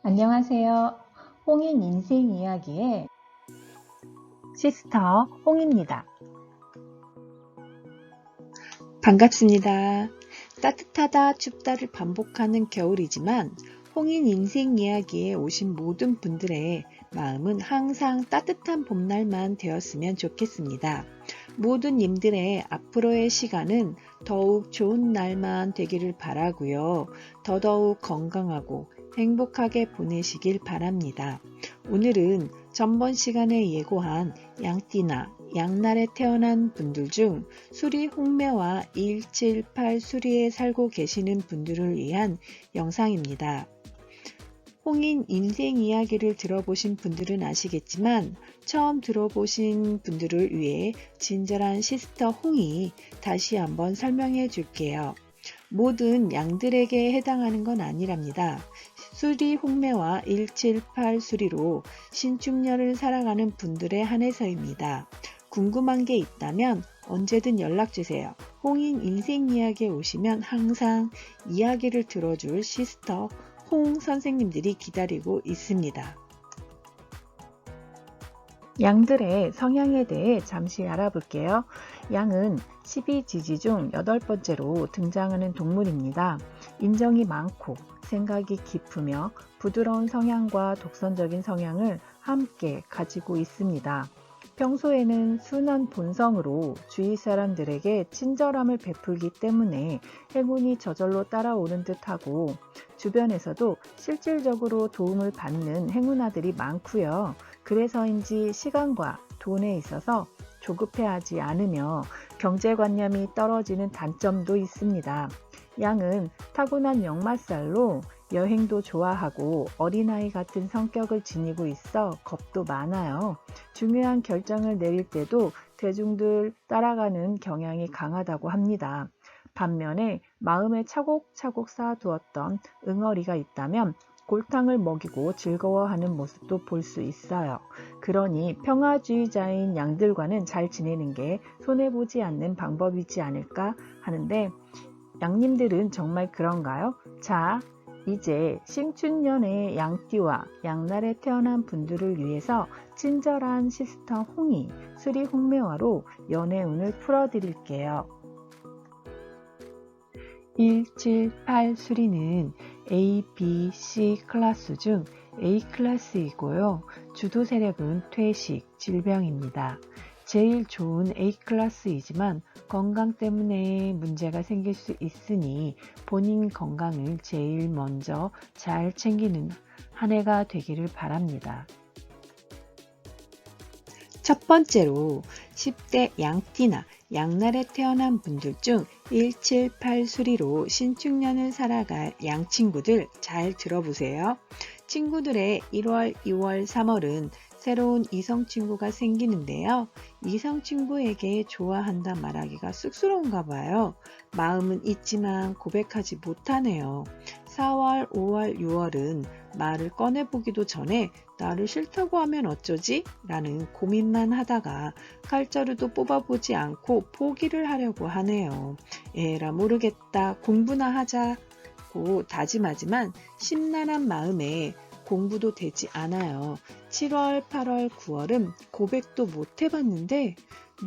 안녕하세요. 홍인 인생 이야기의 시스터 홍입니다. 반갑습니다. 따뜻하다 춥다를 반복하는 겨울이지만 홍인 인생 이야기에 오신 모든 분들의 마음은 항상 따뜻한 봄날만 되었으면 좋겠습니다. 모든 님들의 앞으로의 시간은 더욱 좋은 날만 되기를 바라고요. 더더욱 건강하고 행복하게 보내시길 바랍니다. 오늘은 전번 시간에 예고한 양띠나 양날에 태어난 분들 중 수리 홍매와 178 수리에 살고 계시는 분들을 위한 영상입니다. 홍인 인생 이야기를 들어보신 분들은 아시겠지만 처음 들어보신 분들을 위해 친절한 시스터 홍이 다시 한번 설명해 줄게요. 모든 양들에게 해당하는 건 아니랍니다. 수리 홍매와 178 수리로 신축년을 살아가는 분들에 한해서입니다. 궁금한 게 있다면 언제든 연락주세요. 홍인 인생 이야기에 오시면 항상 이야기를 들어줄 시스터 홍 선생님들이 기다리고 있습니다. 양들의 성향에 대해 잠시 알아볼게요. 양은 12지지 중 8번째로 등장하는 동물입니다. 인정이 많고 생각이 깊으며 부드러운 성향과 독선적인 성향을 함께 가지고 있습니다. 평소에는 순한 본성으로 주위 사람들에게 친절함을 베풀기 때문에 행운이 저절로 따라오는 듯하고 주변에서도 실질적으로 도움을 받는 행운아들이 많고요. 그래서인지 시간과 돈에 있어서 조급해하지 않으며 경제관념이 떨어지는 단점도 있습니다. 양은 타고난 역마살로 여행도 좋아하고 어린아이 같은 성격을 지니고 있어 겁도 많아요. 중요한 결정을 내릴 때도 대중들 따라가는 경향이 강하다고 합니다. 반면에 마음에 차곡차곡 쌓아두었던 응어리가 있다면 골탕을 먹이고 즐거워하는 모습도 볼 수 있어요. 그러니 평화주의자인 양들과는 잘 지내는 게 손해보지 않는 방법이지 않을까 하는데 양님들은 정말 그런가요? 자, 이제 신춘년의 양띠와 양날에 태어난 분들을 위해서 친절한 시스터 홍이 수리 홍매화로 연애운을 풀어드릴게요. 178 수리는 A, B, C 클래스 중 A 클래스이고요. 주도 세력은 퇴식, 질병입니다. 제일 좋은 A 클래스이지만 건강 때문에 문제가 생길 수 있으니 본인 건강을 제일 먼저 잘 챙기는 한 해가 되기를 바랍니다. 첫 번째로 10대 양띠나 양날에 태어난 분들 중 178 수리로 신축년을 살아갈 양친구들 잘 들어보세요. 친구들의 1월, 2월, 3월은 새로운 이성친구가 생기는데요. 이성친구에게 좋아한다 말하기가 쑥스러운가 봐요. 마음은 있지만 고백하지 못하네요. 4월, 5월, 6월은 말을 꺼내보기도 전에 나를 싫다고 하면 어쩌지? 라는 고민만 하다가 칼자루도 뽑아보지 않고 포기를 하려고 하네요. 에라 모르겠다. 공부나 하자고 다짐하지만 심란한 마음에 공부도 되지 않아요. 7월, 8월, 9월은 고백도 못 해봤는데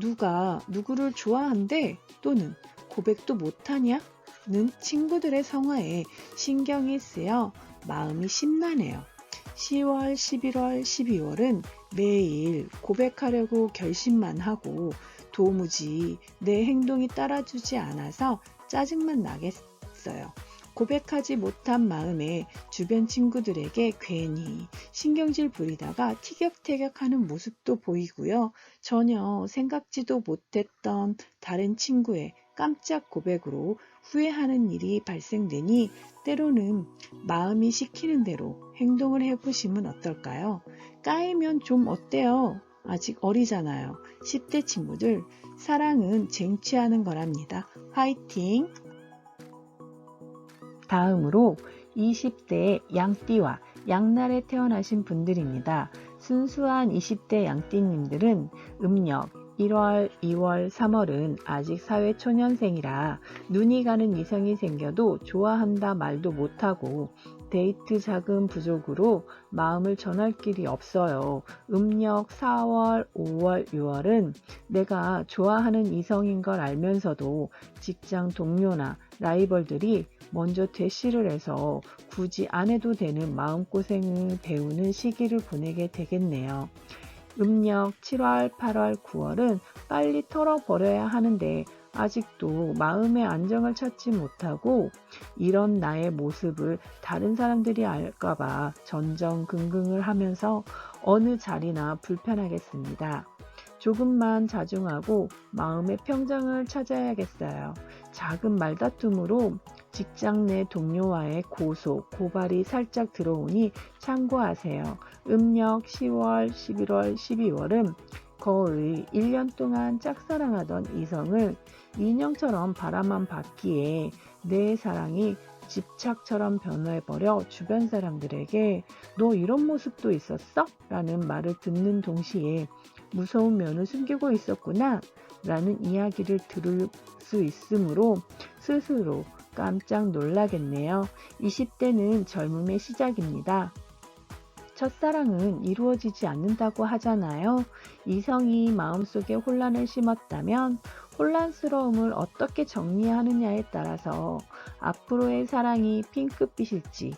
누가 누구를 좋아한대 또는 고백도 못하냐? 는 친구들의 성화에 신경이 쓰여 마음이 심란해요. 10월, 11월, 12월은 매일 고백하려고 결심만 하고 도무지 내 행동이 따라주지 않아서 짜증만 나겠어요. 고백하지 못한 마음에 주변 친구들에게 괜히 신경질 부리다가 티격태격하는 모습도 보이고요. 전혀 생각지도 못했던 다른 친구의 깜짝 고백으로 후회하는 일이 발생되니 때로는 마음이 시키는 대로 행동을 해보시면 어떨까요? 까이면 좀 어때요? 아직 어리잖아요. 10대 친구들, 사랑은 쟁취하는 거랍니다. 화이팅! 다음으로 20대 양띠와 양날에 태어나신 분들입니다. 순수한 20대 양띠님들은 음력 1월, 2월, 3월은 아직 사회초년생이라 눈이 가는 이성이 생겨도 좋아한다 말도 못하고 데이트 자금 부족으로 마음을 전할 길이 없어요. 음력 4월, 5월, 6월은 내가 좋아하는 이성인 걸 알면서도 직장 동료나 라이벌들이 먼저 대시를 해서 굳이 안 해도 되는 마음고생을 배우는 시기를 보내게 되겠네요. 음력 7월, 8월, 9월은 빨리 털어버려야 하는데 아직도 마음의 안정을 찾지 못하고 이런 나의 모습을 다른 사람들이 알까봐 전전긍긍을 하면서 어느 자리나 불편하겠습니다. 조금만 자중하고 마음의 평정을 찾아야겠어요. 작은 말다툼으로 직장 내 동료와의 고소, 고발이 살짝 들어오니 참고하세요. 음력 10월, 11월, 12월은 거의 1년 동안 짝사랑하던 이성을 인형처럼 바라만 봤기에 내 사랑이 집착처럼 변해버려 주변 사람들에게 너 이런 모습도 있었어? 라는 말을 듣는 동시에 무서운 면을 숨기고 있었구나 라는 이야기를 들을 수 있으므로 스스로 깜짝 놀라겠네요. 20대는 젊음의 시작입니다. 첫사랑은 이루어지지 않는다고 하잖아요. 이성이 마음속에 혼란을 심었다면 혼란스러움을 어떻게 정리하느냐에 따라서 앞으로의 사랑이 핑크빛일지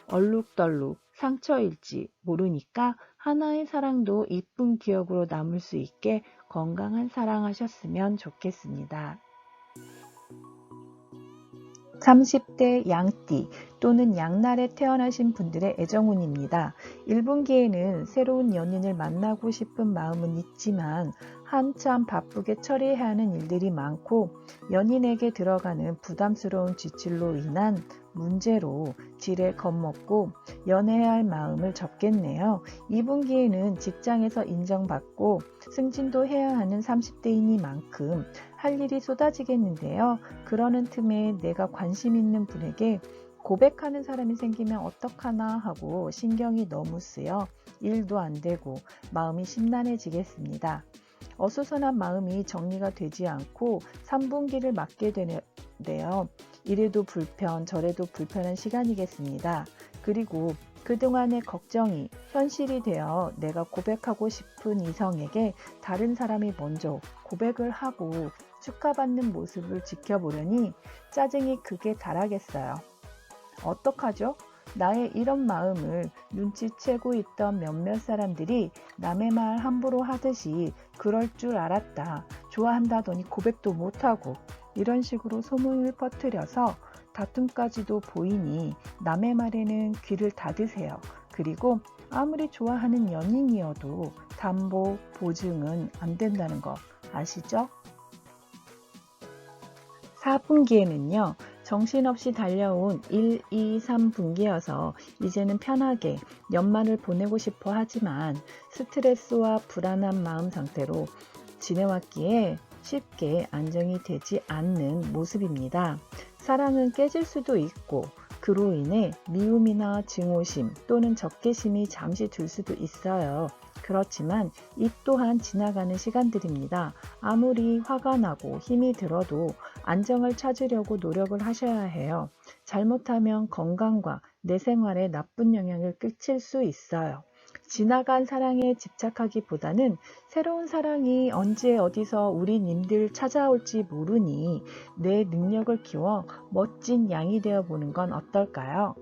얼룩덜룩 상처일지 모르니까 하나의 사랑도 이쁜 기억으로 남을 수 있게 건강한 사랑하셨으면 좋겠습니다. 30대 양띠 또는 양날에 태어나신 분들의 애정운입니다. 1분기에는 새로운 연인을 만나고 싶은 마음은 있지만 한참 바쁘게 처리해야 하는 일들이 많고 연인에게 들어가는 부담스러운 지출로 인한 문제로 지레 겁먹고 연애해야 할 마음을 접겠네요. 2분기에는 직장에서 인정받고 승진도 해야 하는 30대이니만큼 할 일이 쏟아지겠는데요. 그러는 틈에 내가 관심 있는 분에게 고백하는 사람이 생기면 어떡하나 하고 신경이 너무 쓰여 일도 안 되고 마음이 심란해지겠습니다. 어수선한 마음이 정리가 되지 않고 3분기를 맞게 되는데요. 이래도 불편 저래도 불편한 시간이겠습니다. 그리고 그동안의 걱정이 현실이 되어 내가 고백하고 싶은 이성에게 다른 사람이 먼저 고백을 하고 축하받는 모습을 지켜보려니 짜증이 극에 달하겠어요. 어떡하죠? 나의 이런 마음을 눈치채고 있던 몇몇 사람들이 남의 말 함부로 하듯이 그럴 줄 알았다. 좋아한다더니 고백도 못하고 이런 식으로 소문을 퍼뜨려서 다툼까지도 보이니 남의 말에는 귀를 닫으세요. 그리고 아무리 좋아하는 연인이어도 담보, 보증은 안 된다는 거 아시죠? 4분기에는요. 정신없이 달려온 1, 2, 3분기여서 이제는 편하게 연말을 보내고 싶어 하지만 스트레스와 불안한 마음 상태로 지내왔기에 쉽게 안정이 되지 않는 모습입니다. 사랑은 깨질 수도 있고 그로 인해 미움이나 증오심 또는 적개심이 잠시 들 수도 있어요. 그렇지만 이 또한 지나가는 시간들입니다. 아무리 화가 나고 힘이 들어도 안정을 찾으려고 노력을 하셔야 해요. 잘못하면 건강과 내 생활에 나쁜 영향을 끼칠 수 있어요. 지나간 사랑에 집착하기보다는 새로운 사랑이 언제 어디서 우리 님들 찾아올지 모르니 내 능력을 키워 멋진 양이 되어보는 건 어떨까요?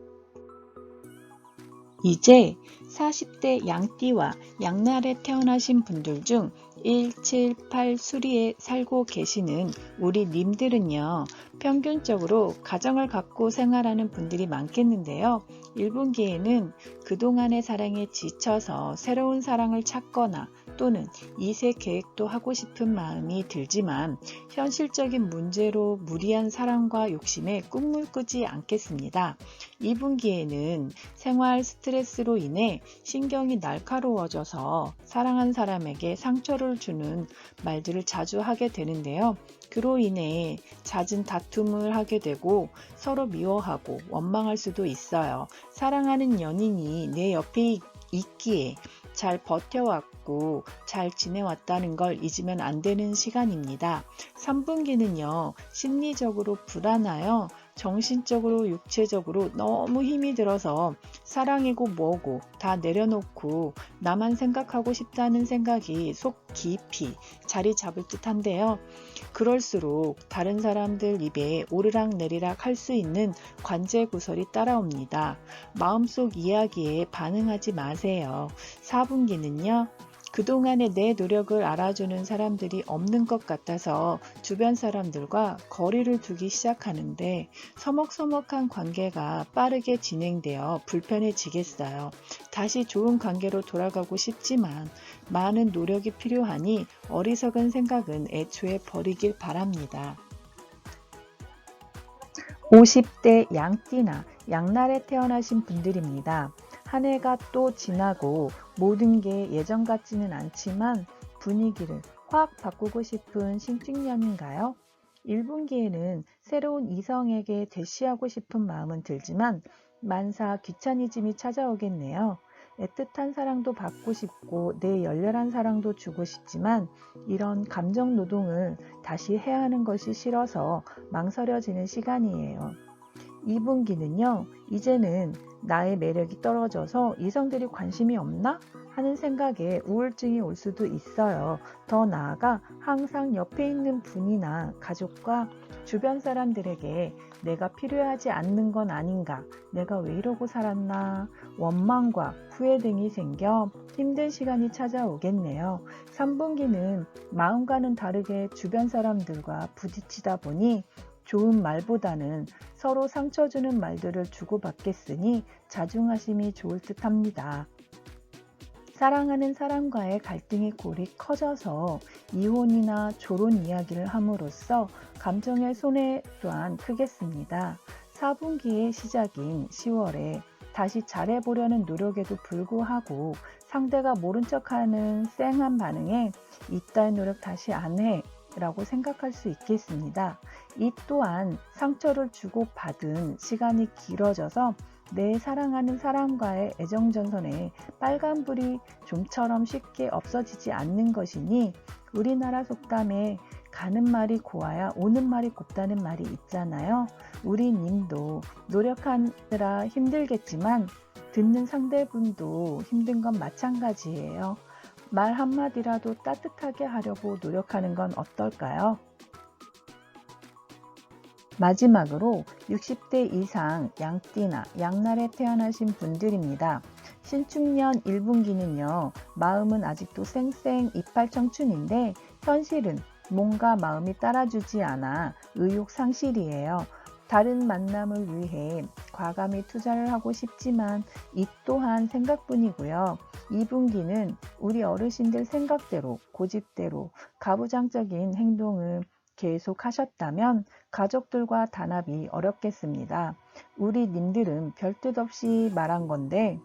이제 40대 양띠와 양날에 태어나신 분들 중 1, 7, 8 수리에 살고 계시는 우리 님들은요. 평균적으로 가정을 갖고 생활하는 분들이 많겠는데요. 1분기에는 그동안의 사랑에 지쳐서 새로운 사랑을 찾거나 또는 2세 계획도 하고 싶은 마음이 들지만 현실적인 문제로 무리한 사랑과 욕심에 꿈을 꾸지 않겠습니다. 2분기에는 생활 스트레스로 인해 신경이 날카로워져서 사랑한 사람에게 상처를 주는 말들을 자주 하게 되는데요. 그로 인해 잦은 다툼을 하게 되고 서로 미워하고 원망할 수도 있어요. 사랑하는 연인이 내 옆에 있기에 잘 버텨왔고 잘 지내왔다는 걸 잊으면 안 되는 시간입니다. 3분기는요. 심리적으로 불안하여 정신적으로 육체적으로 너무 힘이 들어서 사랑이고 뭐고 다 내려놓고 나만 생각하고 싶다는 생각이 속 깊이 자리 잡을 듯한데요. 그럴수록 다른 사람들 입에 오르락내리락 할 수 있는 관제구설이 따라옵니다. 마음속 이야기에 반응하지 마세요. 사분기는요. 그동안의 내 노력을 알아주는 사람들이 없는 것 같아서 주변 사람들과 거리를 두기 시작하는데 서먹서먹한 관계가 빠르게 진행되어 불편해지겠어요. 다시 좋은 관계로 돌아가고 싶지만 많은 노력이 필요하니 어리석은 생각은 애초에 버리길 바랍니다. 50대 양띠나 양날에 태어나신 분들입니다. 한 해가 또 지나고 모든 게 예전 같지는 않지만 분위기를 확 바꾸고 싶은 신축년인가요? 1분기에는 새로운 이성에게 대시하고 싶은 마음은 들지만 만사 귀차니즘이 찾아오겠네요. 애틋한 사랑도 받고 싶고 내 열렬한 사랑도 주고 싶지만 이런 감정 노동을 다시 해야 하는 것이 싫어서 망설여지는 시간이에요. 2분기는요, 이제는 나의 매력이 떨어져서 이성들이 관심이 없나? 하는 생각에 우울증이 올 수도 있어요. 더 나아가 항상 옆에 있는 분이나 가족과 주변 사람들에게 내가 필요하지 않는 건 아닌가, 내가 왜 이러고 살았나, 원망과 후회 등이 생겨 힘든 시간이 찾아오겠네요. 3분기는 마음과는 다르게 주변 사람들과 부딪히다 보니 좋은 말보다는 서로 상처 주는 말들을 주고받겠으니 자중하심이 좋을 듯 합니다. 사랑하는 사람과의 갈등의 골이 커져서 이혼이나 졸혼 이야기를 함으로써 감정의 손해 또한 크겠습니다. 4분기의 시작인 10월에 다시 잘해보려는 노력에도 불구하고 상대가 모른 척하는 쌩한 반응에 이딴 노력 다시 안 해 라고 생각할 수 있겠습니다. 이 또한 상처를 주고받은 시간이 길어져서 내 사랑하는 사람과의 애정전선에 빨간불이 좀처럼 쉽게 없어지지 않는 것이니 우리나라 속담에 가는 말이 고와야 오는 말이 곱다는 말이 있잖아요. 우리 님도 노력하느라 힘들겠지만 듣는 상대분도 힘든 건 마찬가지예요. 말 한마디라도 따뜻하게 하려고 노력하는 건 어떨까요? 마지막으로 60대 이상 양띠나 양날에 태어나신 분들입니다. 신축년 1분기는요, 마음은 아직도 쌩쌩 이빨 청춘인데 현실은 몸과 마음이 따라주지 않아 의욕 상실이에요. 다른 만남을 위해 과감히 투자를 하고 싶지만 이 또한 생각뿐이고요. 2분기는 우리 어르신들 생각대로 고집대로 가부장적인 행동을 계속 하셨다면 가족들과 단합이 어렵겠습니다. 우리 님들은 별뜻 없이 말한 건데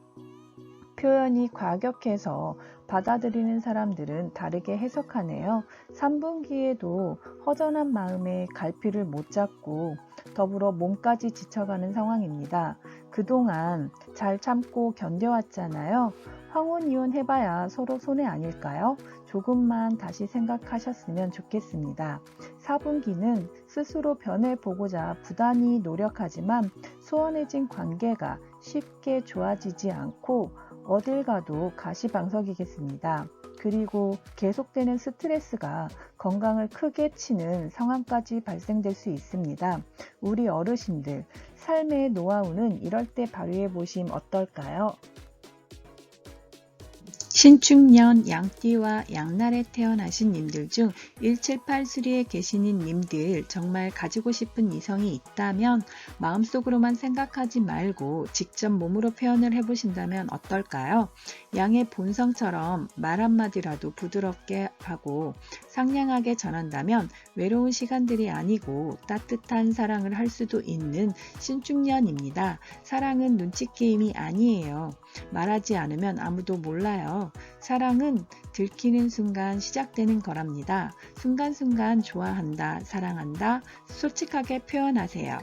표현이 과격해서 받아들이는 사람들은 다르게 해석하네요. 3분기에도 허전한 마음에 갈피를 못 잡고 더불어 몸까지 지쳐가는 상황입니다. 그동안 잘 참고 견뎌왔잖아요. 황혼 이혼 해봐야 서로 손해 아닐까요? 조금만 다시 생각하셨으면 좋겠습니다. 4분기는 스스로 변해보고자 부단히 노력하지만 소원해진 관계가 쉽게 좋아지지 않고 어딜 가도 가시방석이겠습니다. 그리고 계속되는 스트레스가 건강을 크게 치는 상황까지 발생될 수 있습니다. 우리 어르신들, 삶의 노하우는 이럴 때 발휘해 보시면 어떨까요? 신축년 양띠와 양날에 태어나신 님들 중 1783에 계시는 님들 정말 가지고 싶은 이성이 있다면 마음속으로만 생각하지 말고 직접 몸으로 표현을 해보신다면 어떨까요? 양의 본성처럼 말 한마디라도 부드럽게 하고 상냥하게 전한다면 외로운 시간들이 아니고 따뜻한 사랑을 할 수도 있는 신축년입니다. 사랑은 눈치 게임이 아니에요. 말하지 않으면 아무도 몰라요. 사랑은 들키는 순간 시작되는 거랍니다. 순간순간 좋아한다, 사랑한다, 솔직하게 표현하세요.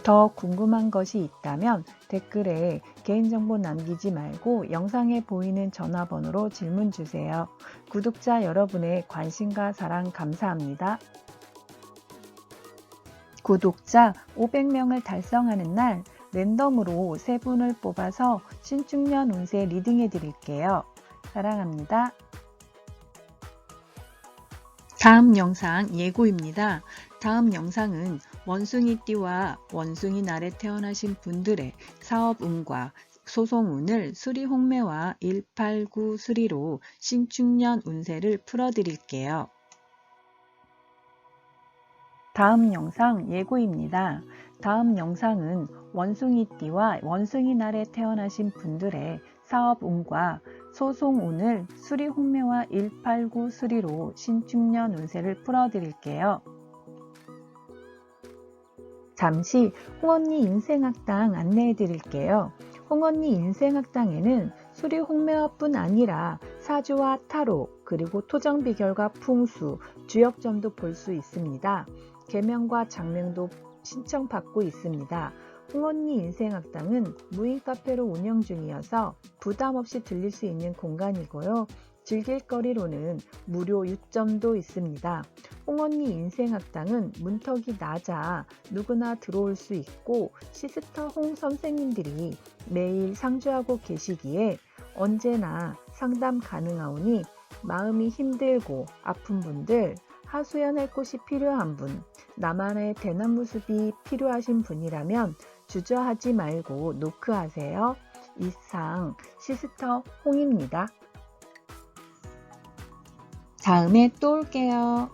더 궁금한 것이 있다면 댓글에 개인정보 남기지 말고 영상에 보이는 전화번호로 질문 주세요. 구독자 여러분의 관심과 사랑 감사합니다. 구독자 500명을 달성하는 날 랜덤으로 3분을 뽑아서 신축년 운세 리딩해 드릴게요. 사랑합니다. 다음 영상 예고입니다. 다음 영상은 원숭이띠와 원숭이 날에 태어나신 분들의 사업운과 소송운을 수리홍매와 189 수리로 신축년 운세를 풀어드릴게요. 다음 영상 예고입니다. 다음 영상은 원숭이띠와 원숭이 날에 태어나신 분들의 사업운과 소송운을 수리홍매와 189 수리로 신축년 운세를 풀어드릴게요. 잠시 홍언니 인생학당 안내해 드릴게요. 홍언니 인생학당에는 수리홍매화뿐 아니라 사주와 타로, 그리고 토정비결과 풍수, 주역점도 볼 수 있습니다. 계명과 장명도 신청받고 있습니다. 홍언니 인생학당은 무인 카페로 운영 중이어서 부담 없이 들릴 수 있는 공간이고요. 즐길 거리로는 무료 유점도 있습니다. 홍언니 인생학당은 문턱이 낮아 누구나 들어올 수 있고 시스터 홍 선생님들이 매일 상주하고 계시기에 언제나 상담 가능하오니 마음이 힘들고 아픈 분들, 하소연할 곳이 필요한 분, 나만의 대나무 숲이 필요하신 분이라면 주저하지 말고 노크하세요. 이상 시스터 홍입니다. 다음에 또 올게요.